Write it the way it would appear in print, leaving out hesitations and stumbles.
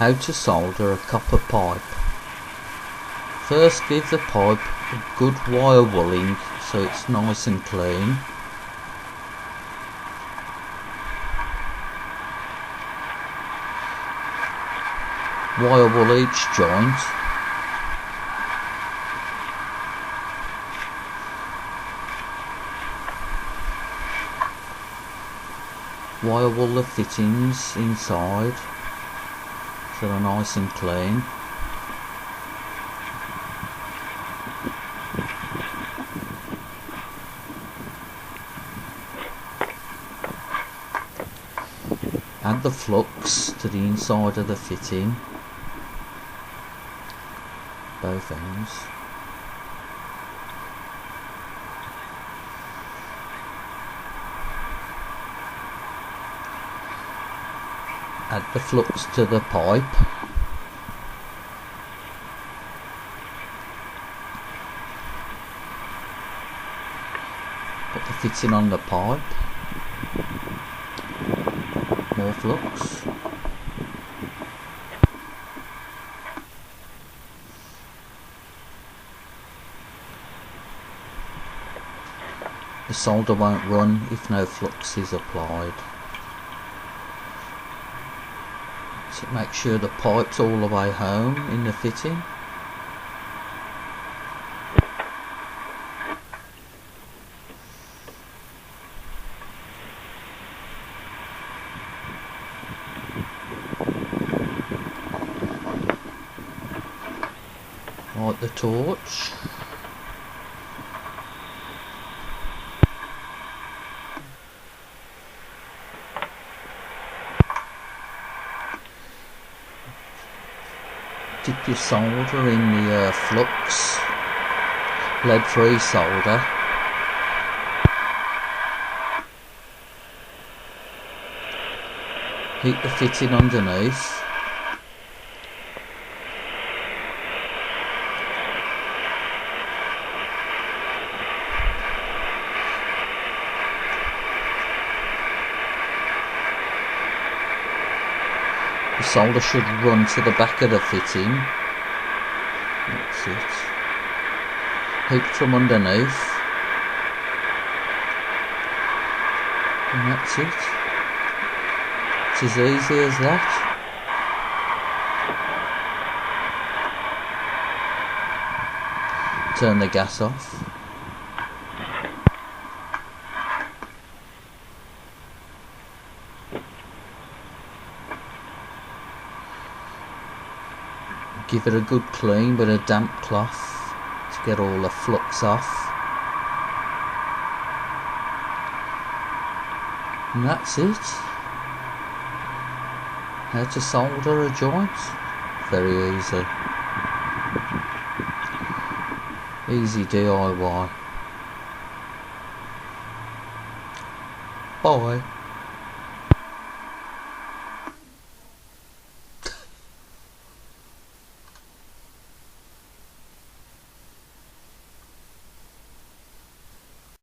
How to solder a copper pipe. First, give the pipe a good wire wooling so it's nice and clean. Wire wool each joint. Wire wool the fittings inside so they're nice and clean. Add the flux to the inside of the fitting, both ends. Add the flux to the pipe. Put the fitting on the pipe. More flux. The solder won't run if no flux is applied. So make sure the pipe's all the way home in the fitting. Light the torch. Dip your solder in the flux, lead-free solder. Heat the fitting underneath. The solder should run to the back of the fitting. That's it. Heat from underneath. And that's it. It's as easy as that. Turn the gas off. Give it a good clean with a damp cloth to get all the flux off. And that's it. How to solder a joint? Very easy. Easy DIY. Bye.